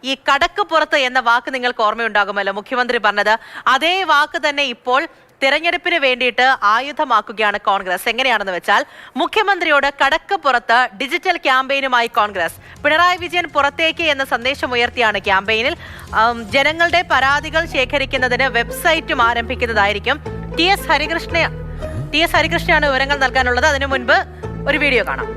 ഈ കടക്ക് പുറത്ത് എന്ന വാക്ക് നിങ്ങൾക്ക് ഓർമ്മയുണ്ടാകുമല്ലോ, മുഖ്യമന്ത്രി പറഞ്ഞത്. അതേ വാക്ക് തന്നെ ഇപ്പോൾ തിരഞ്ഞെടുപ്പിന് വേണ്ടിയിട്ട് ആയുധമാക്കുകയാണ് കോൺഗ്രസ്. എങ്ങനെയാണെന്ന് വെച്ചാൽ, മുഖ്യമന്ത്രിയോട് കടക്ക് പുറത്ത് ഡിജിറ്റൽ ക്യാമ്പയിനുമായി കോൺഗ്രസ്. പിണറായി വിജയൻ പുറത്തേക്ക് എന്ന സന്ദേശം ഉയർത്തിയാണ് ക്യാമ്പയിനിൽ. ജനങ്ങളുടെ പരാതികൾ ശേഖരിക്കുന്നതിന് വെബ്സൈറ്റും ആരംഭിക്കുന്നതായിരിക്കും. ടി എസ് ഹരികൃഷ്ണയാണ് വിവരങ്ങൾ നൽകാനുള്ളത്. അതിനു മുൻപ് ഒരു വീഡിയോ കാണാം.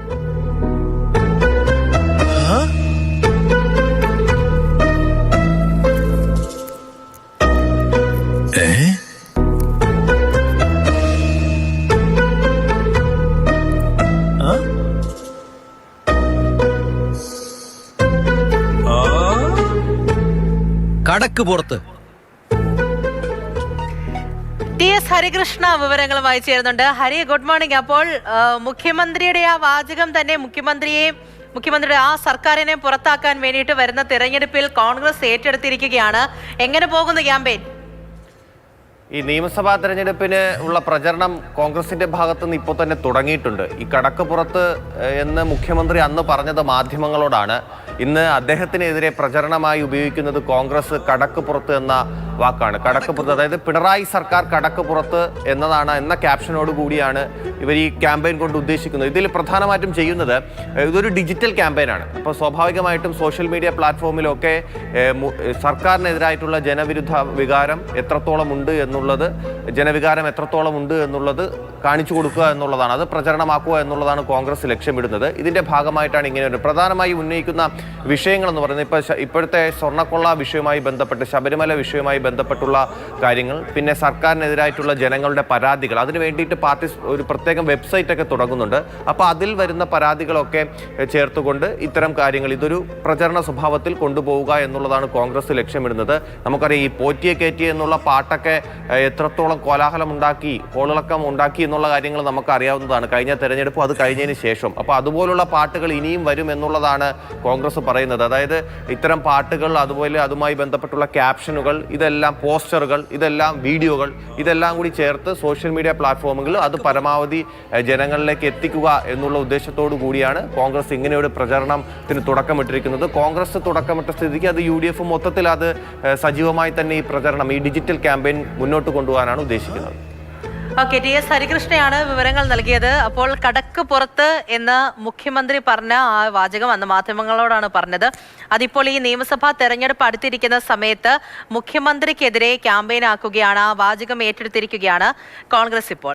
കടക്ക് പുറത്ത് ടി എസ് ഹരികൃഷ്ണ വിവരങ്ങളുമായി ചേരുന്നുണ്ട്. Hari, good morning. അപ്പോൾ മുഖ്യമന്ത്രിയുടെ ആ വാചകം തന്നെ മുഖ്യമന്ത്രിയുടെ ആ സർക്കാരിനെ പുറത്താക്കാൻ വേണ്ടിയിട്ട് വരുന്ന തിരഞ്ഞെടുപ്പിൽ കോൺഗ്രസ് ഏറ്റെടുത്തിരിക്കുകയാണ്. എങ്ങനെ പോകുന്നു ക്യാമ്പയിൻ? ഈ നിയമസഭാ തെരഞ്ഞെടുപ്പിന് ഉള്ള പ്രചരണം കോൺഗ്രസിന്റെ ഭാഗത്തു നിന്ന് ഇപ്പോൾ തന്നെ തുടങ്ങിയിട്ടുണ്ട്. ഈ കടക്ക് പുറത്ത് എന്ന് മുഖ്യമന്ത്രി അന്ന് പറഞ്ഞത് മാധ്യമങ്ങളോടാണ്. ഇന്ന് അദ്ദേഹത്തിനെതിരെ പ്രചരണമായി ഉപയോഗിക്കുന്നത് കോൺഗ്രസ് കടക്ക് പുറത്ത് എന്ന വാക്കാണ്. കടക്ക് പുറത്ത്, അതായത് പിണറായി സർക്കാർ കടക്ക് പുറത്ത് എന്ന ക്യാപ്ഷനോട് കൂടിയാണ് ഇവർ ഈ ക്യാമ്പയിൻ കൊണ്ട് ഉദ്ദേശിക്കുന്നത്. ഇതിൽ പ്രധാനമായിട്ടും ചെയ്യുന്നത്, ഇതൊരു ഡിജിറ്റൽ ക്യാമ്പയിനാണ്. അപ്പോൾ സ്വാഭാവികമായിട്ടും സോഷ്യൽ മീഡിയ പ്ലാറ്റ്ഫോമിലൊക്കെ സർക്കാരിനെതിരായിട്ടുള്ള ജനവിരുദ്ധ വികാരം എത്രത്തോളം ഉണ്ട് എന്നുള്ളത് കാണിച്ചു കൊടുക്കുക എന്നുള്ളതാണ്, അത് പ്രചരണമാക്കുക എന്നുള്ളതാണ് കോൺഗ്രസ് ലക്ഷ്യമിടുന്നത്. ഇതിന്റെ ഭാഗമായിട്ടാണ് ഇങ്ങനെ ഒരു പ്രധാനമായി ഉന്നയിക്കുന്ന വിഷയങ്ങൾ എന്ന് പറയുന്നത് ഇപ്പോഴത്തെ സ്വർണ്ണക്കൊള്ള വിഷയവുമായി ബന്ധപ്പെട്ട്, ശബരിമല വിഷയവുമായി ബന്ധപ്പെട്ടുള്ള കാര്യങ്ങൾ, പിന്നെ സർക്കാരിനെതിരായിട്ടുള്ള ജനങ്ങളുടെ പരാതികൾ, അതിനു വേണ്ടിയിട്ട് പാർട്ടി ഒരു പ്രത്യേകം വെബ്സൈറ്റ് ഒക്കെ തുടങ്ങുന്നുണ്ട്. അപ്പോൾ അതിൽ വരുന്ന പരാതികളൊക്കെ ചേർത്തുകൊണ്ട് ഇത്തരം കാര്യങ്ങൾ ഇതൊരു പ്രചരണ സ്വഭാവത്തിൽ കൊണ്ടുപോവുക എന്നുള്ളതാണ് കോൺഗ്രസ് ലക്ഷ്യമിടുന്നത്. നമുക്കറിയാം, ഈ പോറ്റിയെ കയറ്റി എന്നുള്ള പാട്ടൊക്കെ എത്രത്തോളം കോലാഹലം ഉണ്ടാക്കി, കോളിളക്കം ഉണ്ടാക്കി എന്നുള്ള കാര്യങ്ങൾ നമുക്ക് അറിയാവുന്നതാണ്, കഴിഞ്ഞ തെരഞ്ഞെടുപ്പ് അത് കഴിഞ്ഞതിന് ശേഷം. അപ്പോൾ അതുപോലുള്ള പാട്ടുകൾ ഇനിയും വരും എന്നുള്ളതാണ് കോൺഗ്രസ് പറയുന്നത്. അതായത് ഇത്തരം പാട്ടുകൾ, അതുപോലെ അതുമായി ബന്ധപ്പെട്ടുള്ള ക്യാപ്ഷനുകൾ, ഇതെല്ലാം പോസ്റ്ററുകൾ, ഇതെല്ലാം വീഡിയോകൾ, ഇതെല്ലാം കൂടി ചേർത്ത് സോഷ്യൽ മീഡിയ പ്ലാറ്റ്ഫോമുകളിൽ അത് പരമാവധി ജനങ്ങളിലേക്ക് എത്തിക്കുക എന്നുള്ള ഉദ്ദേശത്തോടു കൂടിയാണ് കോൺഗ്രസ് ഇങ്ങനെയൊരു പ്രചരണത്തിന് തുടക്കമിട്ടിരിക്കുന്നത്. കോൺഗ്രസ് തുടക്കമിട്ട സ്ഥിതിക്ക് അത് UDF മൊത്തത്തിൽ അത് സജീവമായി തന്നെ ഈ പ്രചരണം, ഈ ഡിജിറ്റൽ ക്യാമ്പയിൻ മുന്നോട്ട് കൊണ്ടുപോകാനാണ് ഉദ്ദേശിക്കുന്നത്. ഓക്കെ, ടി എസ് ഹരികൃഷ്ണയാണ് വിവരങ്ങൾ നൽകിയത്. അപ്പോൾ കടക്ക് പുറത്ത് എന്ന് മുഖ്യമന്ത്രി പറഞ്ഞ ആ വാചകം അന്ന് മാധ്യമങ്ങളോടാണ് പറഞ്ഞത്. അതിപ്പോൾ ഈ നിയമസഭാ തെരഞ്ഞെടുപ്പ് അടുത്തിരിക്കുന്ന സമയത്ത് മുഖ്യമന്ത്രിക്കെതിരെ ക്യാമ്പയിൻ ആക്കുകയാണ്, ആ വാചകം ഏറ്റെടുത്തിരിക്കുകയാണ് കോൺഗ്രസ് ഇപ്പോൾ.